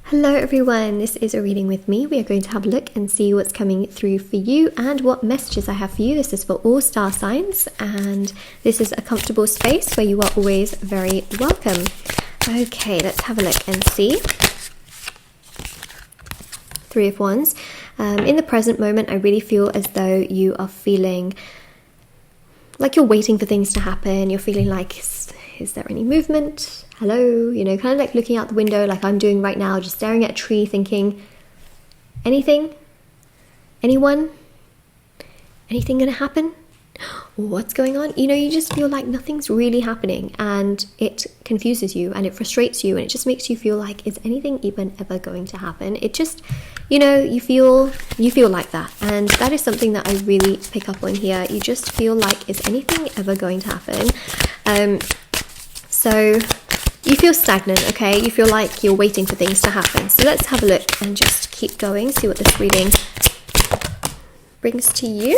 Hello everyone, this is a reading with me. We are going to have a look and see what's coming through for you and what messages I have for you. This is for all star signs and this is a comfortable space where you are always very welcome. Okay, let's have a look and see. Three of Wands. In the present moment, I really feel as though you are feeling like you're waiting for things to happen. You're feeling like, is there any movement? Hello, you know, kind of like looking out the window like I'm doing right now, just staring at a tree thinking, anything? Anyone? Anything gonna happen? What's going on? You know, you just feel like nothing's really happening and it confuses you and it frustrates you and it just makes you feel like, is anything even ever going to happen? It just, you know, you feel like that, and that is something that I really pick up on here. You just feel like, is anything ever going to happen? So you feel stagnant, okay? You feel like you're waiting for things to happen. So let's have a look and just keep going, see what this reading brings to you.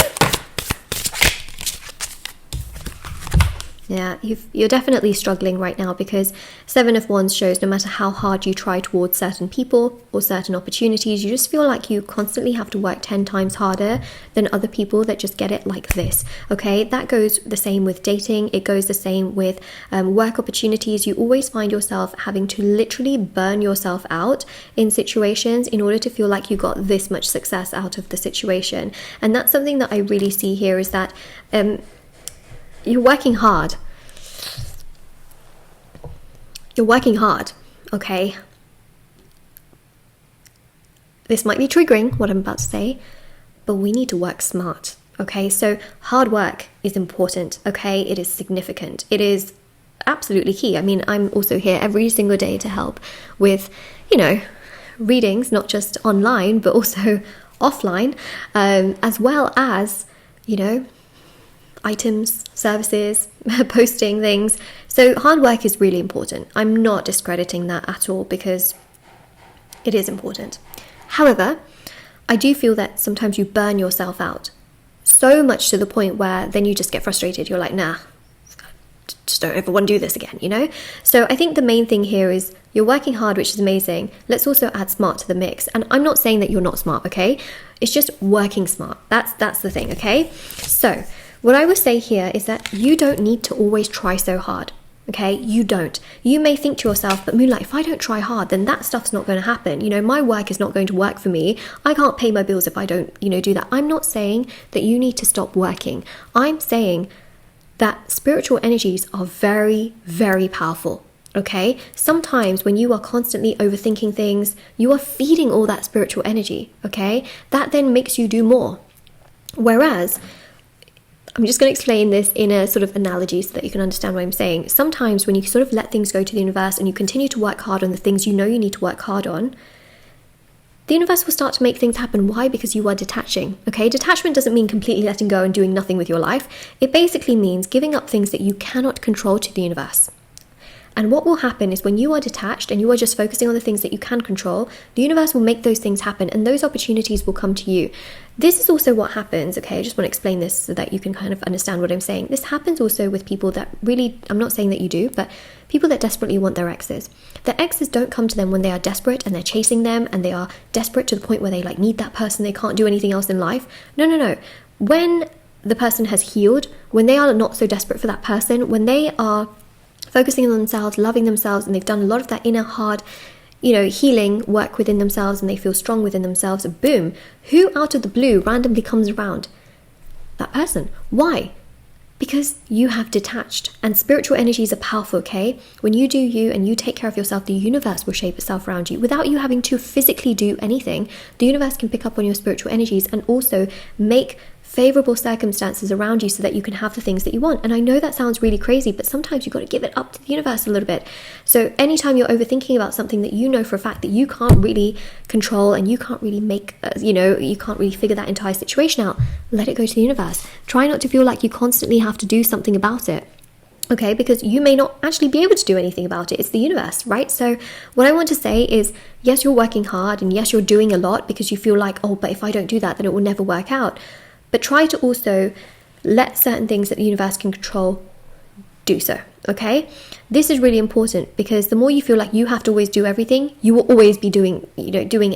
Yeah, you're definitely struggling right now because Seven of Wands shows no matter how hard you try towards certain people or certain opportunities, you just feel like you constantly have to work 10 times harder than other people that just get it like this, okay? That goes the same with dating. It goes the same with work opportunities. You always find yourself having to literally burn yourself out in situations in order to feel like you got this much success out of the situation. And that's something that I really see here is that you're working hard. You're working hard, okay? This might be triggering, what I'm about to say, but we need to work smart, okay? So hard work is important, okay? It is significant. It is absolutely key. I mean, I'm also here every single day to help with, you know, readings, not just online, but also offline, as well as, you know, items, services, posting things. So hard work is really important. I'm not discrediting that at all because it is important. However, I do feel that sometimes you burn yourself out so much to the point where then you just get frustrated. You're like, nah, just don't ever want to do this again, you know? So I think the main thing here is you're working hard, which is amazing. Let's also add smart to the mix. And I'm not saying that you're not smart, okay? It's just working smart. That's the thing, okay? So what I would say here is that you don't need to always try so hard, okay? You don't. You may think to yourself, but Moonlight, if I don't try hard, then that stuff's not going to happen. You know, my work is not going to work for me. I can't pay my bills if I don't, you know, do that. I'm not saying that you need to stop working. I'm saying that spiritual energies are very, very powerful, okay? Sometimes when you are constantly overthinking things, you are feeding all that spiritual energy, okay? That then makes you do more. Whereas, I'm just going to explain this in a sort of analogy so that you can understand what I'm saying. Sometimes when you sort of let things go to the universe and you continue to work hard on the things you know you need to work hard on, the universe will start to make things happen. Why? Because you are detaching, okay? Detachment doesn't mean completely letting go and doing nothing with your life. It basically means giving up things that you cannot control to the universe. And what will happen is when you are detached and you are just focusing on the things that you can control, the universe will make those things happen and those opportunities will come to you. This is also what happens, okay? I just want to explain this so that you can kind of understand what I'm saying. This happens also with people that really, I'm not saying that you do, but people that desperately want their exes. Their exes don't come to them when they are desperate and they're chasing them and they are desperate to the point where they like need that person, they can't do anything else in life. No. When the person has healed, when they are not so desperate for that person, when they are focusing on themselves, loving themselves, and they've done a lot of that inner hard, you know, healing work within themselves and they feel strong within themselves, boom, who out of the blue randomly comes around? That person. Why? Because you have detached, and spiritual energies are powerful, okay? When you do you and you take care of yourself, the universe will shape itself around you. Without you having to physically do anything, the universe can pick up on your spiritual energies and also make favorable circumstances around you so that you can have the things that you want. And I know that sounds really crazy, but sometimes you've got to give it up to the universe a little bit. So anytime you're overthinking about something that you know for a fact that you can't really control and you can't really make, you can't really figure that entire situation out, let it go to the universe. Try not to feel like you constantly have to do something about it. Okay, because you may not actually be able to do anything about it. It's the universe, right? So what I want to say is, yes, you're working hard and yes, you're doing a lot because you feel like, oh, but if I don't do that, then it will never work out. But try to also let certain things that the universe can control do so, okay? This is really important because the more you feel like you have to always do everything, you will always be doing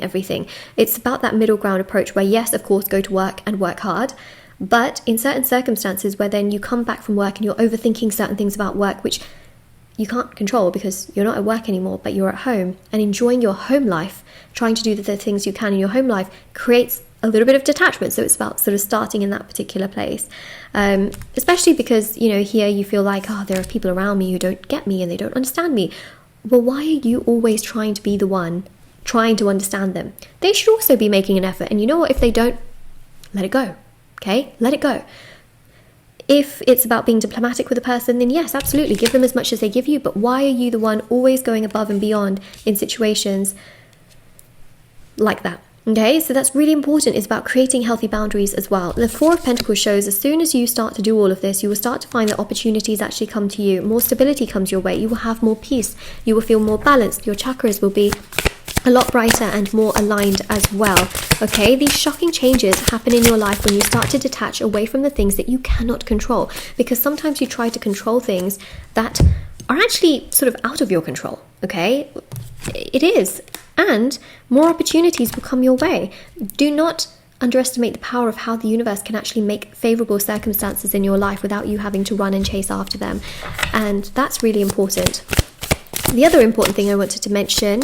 everything. It's about that middle ground approach where, yes, of course, go to work and work hard, but in certain circumstances where then you come back from work and you're overthinking certain things about work, which you can't control because you're not at work anymore, but you're at home, and enjoying your home life, trying to do the things you can in your home life creates a little bit of detachment. So it's about sort of starting in that particular place, especially because, here you feel like, oh, there are people around me who don't get me and they don't understand me. Well, why are you always trying to be the one trying to understand them? They should also be making an effort. And you know what? If they don't, let it go. Okay? Let it go. If it's about being diplomatic with a person, then yes, absolutely, give them as much as they give you. But why are you the one always going above and beyond in situations like that? Okay, so that's really important. It's about creating healthy boundaries as well. The Four of Pentacles shows as soon as you start to do all of this, you will start to find that opportunities actually come to you. More stability comes your way. You will have more peace. You will feel more balanced. Your chakras will be a lot brighter and more aligned as well. Okay, these shocking changes happen in your life when you start to detach away from the things that you cannot control, because sometimes you try to control things that are actually sort of out of your control. Okay, it is, and more opportunities will come your way. Do not underestimate the power of how the universe can actually make favorable circumstances in your life without you having to run and chase after them, and that's really important. The other important thing I wanted to mention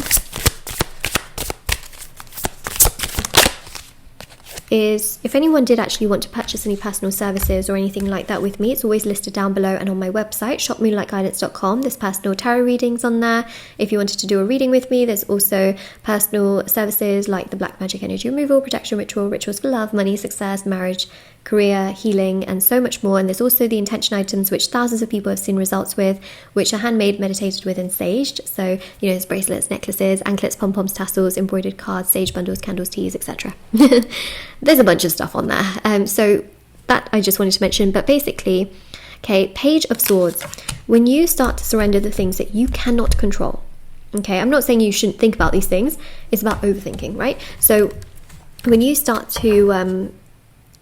is if anyone did actually want to purchase any personal services or anything like that with me, it's always listed down below and on my website, shopmoonlightguidance.com. There's personal tarot readings on there. If you wanted to do a reading with me, there's also personal services like the black magic energy removal, protection ritual, rituals for love, money, success, marriage, career, healing, and so much more. And there's also the intention items, which thousands of people have seen results with, which are handmade, meditated with, and saged. So, there's bracelets, necklaces, anklets, pom-poms, tassels, embroidered cards, sage bundles, candles, teas, etc. There's a bunch of stuff on there. So that I just wanted to mention. But basically, okay, Page of Swords. When you start to surrender the things that you cannot control, okay, I'm not saying you shouldn't think about these things. It's about overthinking, right? So when you start to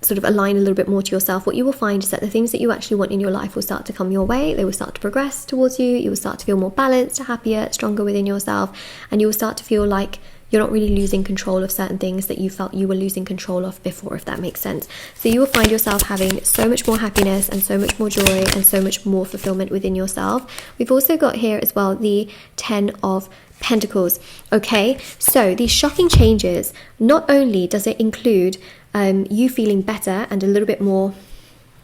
sort of align a little bit more to yourself, what you will find is that the things that you actually want in your life will start to come your way. They will start to progress towards you. You will start to feel more balanced, happier, stronger within yourself, and you will start to feel like you're not really losing control of certain things that you felt you were losing control of before, if that makes sense. So you will find yourself having so much more happiness and so much more joy and so much more fulfillment within yourself. We've also got here as well the 10 of Pentacles. Okay, so these shocking changes, not only does it include you feeling better and a little bit more,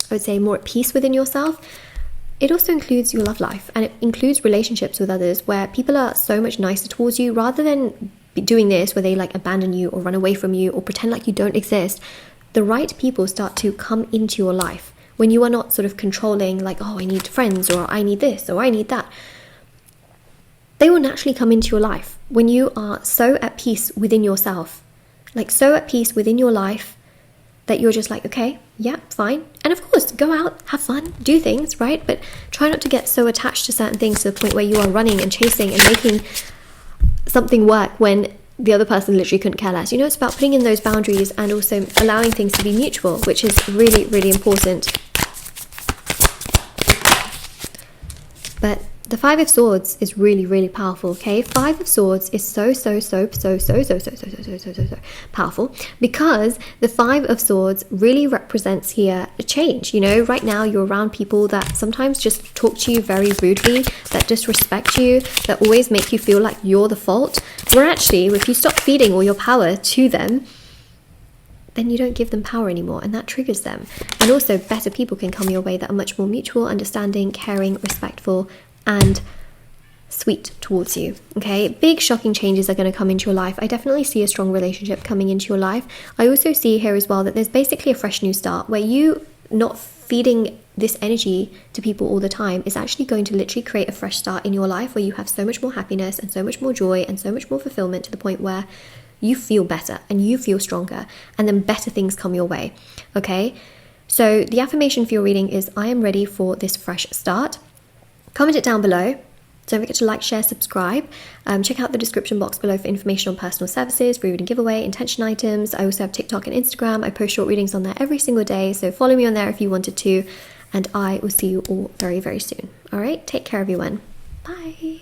I would say, more at peace within yourself, it also includes your love life, and it includes relationships with others where people are so much nicer towards you. Rather than doing this where they like abandon you or run away from you or pretend like you don't exist, the right people start to come into your life when you are not sort of controlling, like, oh, I need friends, or I need this, or I need that. They will naturally come into your life when you are so at peace within yourself, like so at peace within your life that you're just like, okay, yeah, fine. And of course, go out, have fun, do things, right? But try not to get so attached to certain things to the point where you are running and chasing and making something work when the other person literally couldn't care less. It's about putting in those boundaries and also allowing things to be mutual, which is really, really important. But the Five of Swords is really, really powerful, okay? Five of Swords is so powerful because the Five of Swords really represents here a change. Right now you're around people that sometimes just talk to you very rudely, that disrespect you, that always make you feel like you're the fault. Where actually, if you stop feeding all your power to them, then you don't give them power anymore, and that triggers them. And also, better people can come your way that are much more mutual, understanding, caring, respectful, and sweet towards you. Okay, big shocking changes are going to come into your life. I definitely see a strong relationship coming into your life. I also see here as well that there's basically a fresh new start where you not feeding this energy to people all the time is actually going to literally create a fresh start in your life where you have so much more happiness and so much more joy and so much more fulfillment to the point where you feel better and you feel stronger, and then better things come your way. Okay, so the affirmation for your reading is, I am ready for this fresh start. Comment it down below. Don't forget to like, share, subscribe. Check out the description box below for information on personal services, free reading giveaway, intention items. I also have TikTok and Instagram. I post short readings on there every single day, so follow me on there if you wanted to. and I will see you all very, very soon. All right, take care, everyone. Bye.